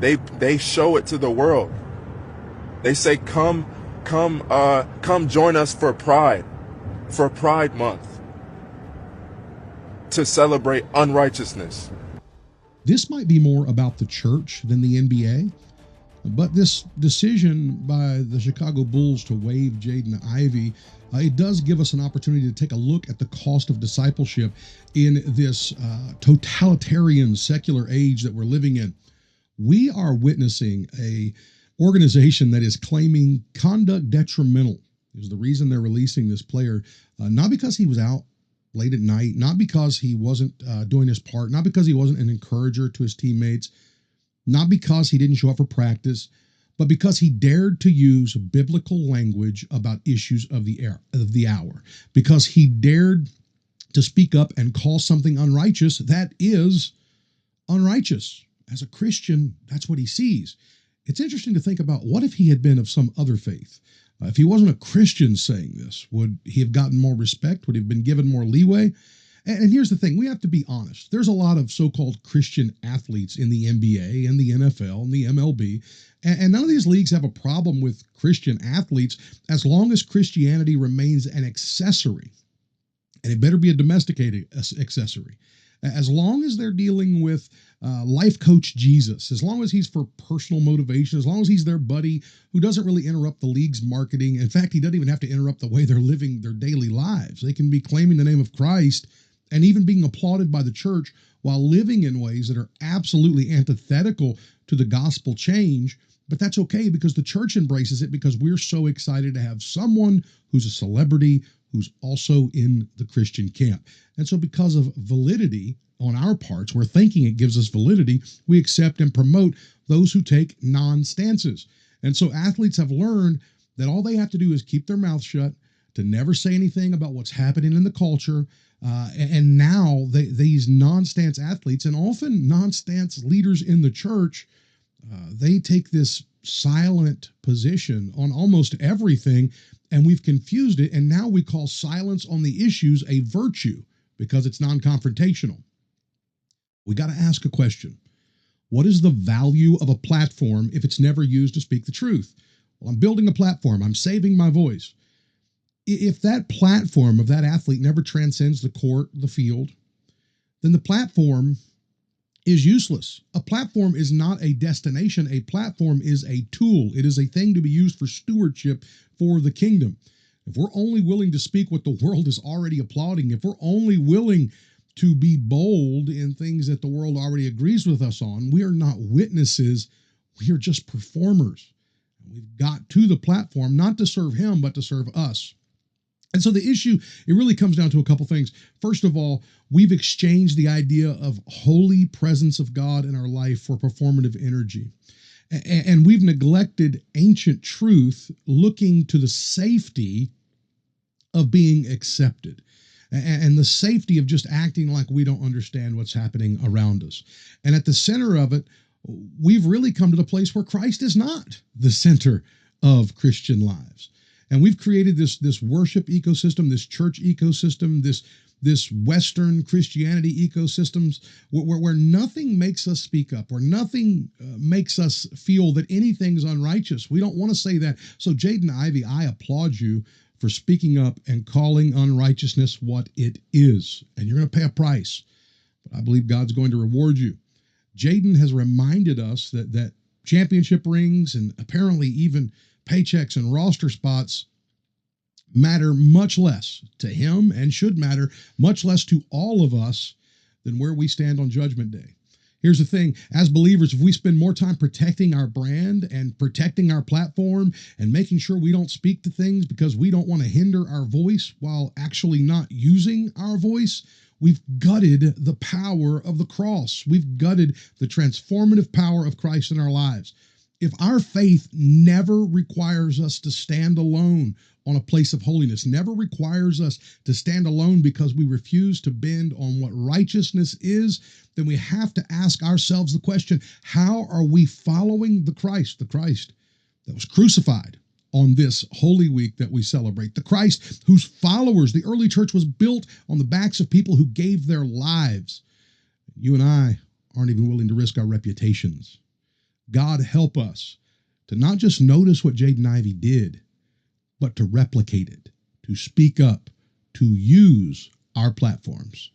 They show it to the world. They say, come join us for Pride Month, to celebrate unrighteousness. This might be more about the church than the NBA, but this decision by the Chicago Bulls to waive Jaden Ivey, it does give us an opportunity to take a look at the cost of discipleship in this totalitarian secular age that we're living in. We are witnessing a organization that is claiming conduct detrimental is the reason they're releasing this player, not because he was out late at night, not because he wasn't doing his part, not because he wasn't an encourager to his teammates, not because he didn't show up for practice, but because he dared to use biblical language about issues of the hour, because he dared to speak up and call something unrighteous that is unrighteous. As a Christian, that's what he sees. It's interesting to think about, what if he had been of some other faith? If he wasn't a Christian saying this, would he have gotten more respect? Would he have been given more leeway? And here's the thing, we have to be honest. There's a lot of so-called Christian athletes in the NBA and the NFL and the MLB, and none of these leagues have a problem with Christian athletes as long as Christianity remains an accessory. And it better be a domesticated accessory. As long as they're dealing with life coach Jesus, as long as he's for personal motivation, as long as he's their buddy who doesn't really interrupt the league's marketing. In fact, he doesn't even have to interrupt the way they're living their daily lives. They can be claiming the name of Christ and even being applauded by the church while living in ways that are absolutely antithetical to the gospel change. But that's okay, because the church embraces it, because we're so excited to have someone who's a celebrity who's also in the Christian camp. And so because of validity on our parts, we're thinking it gives us validity, we accept and promote those who take non-stances. And so athletes have learned that all they have to do is keep their mouth shut, to never say anything about what's happening in the culture. And now these non-stance athletes, and often non-stance leaders in the church, they take this silent position on almost everything, and we've confused it, and now we call silence on the issues a virtue because it's non-confrontational. We got to ask a question. What is the value of a platform if it's never used to speak the truth? Well, I'm building a platform. I'm saving my voice. If that platform of that athlete never transcends the court, the field, then the platform is useless. A platform is not a destination. A platform is a tool. It is a thing to be used for stewardship for the kingdom. If we're only willing to speak what the world is already applauding, if we're only willing to be bold in things that the world already agrees with us on, we are not witnesses. We are just performers. We've got to the platform not to serve him, but to serve us. And so the issue, it really comes down to a couple things. First of all, we've exchanged the idea of holy presence of God in our life for performative energy. And we've neglected ancient truth, looking to the safety of being accepted and the safety of just acting like we don't understand what's happening around us. And at the center of it, we've really come to the place where Christ is not the center of Christian lives. And we've created this worship ecosystem, this church ecosystem, this Western Christianity ecosystems where nothing makes us speak up, where nothing makes us feel that anything's unrighteous. We don't want to say that. So Jaden Ivey, I applaud you for speaking up and calling unrighteousness what it is. And you're going to pay a price, but I believe God's going to reward you. Jaden has reminded us that championship rings and apparently even paychecks and roster spots matter much less to him, and should matter much less to all of us than where we stand on Judgment Day. Here's the thing, as believers, if we spend more time protecting our brand and protecting our platform and making sure we don't speak to things because we don't want to hinder our voice while actually not using our voice, we've gutted the power of the cross. We've gutted the transformative power of Christ in our lives. If our faith never requires us to stand alone on a place of holiness, never requires us to stand alone because we refuse to bend on what righteousness is, then we have to ask ourselves the question, how are we following the Christ that was crucified on this Holy Week that we celebrate, the Christ whose followers, the early church was built on the backs of people who gave their lives. You and I aren't even willing to risk our reputations. God help us to not just notice what Jaden Ivey did, but to replicate it, to speak up, to use our platforms.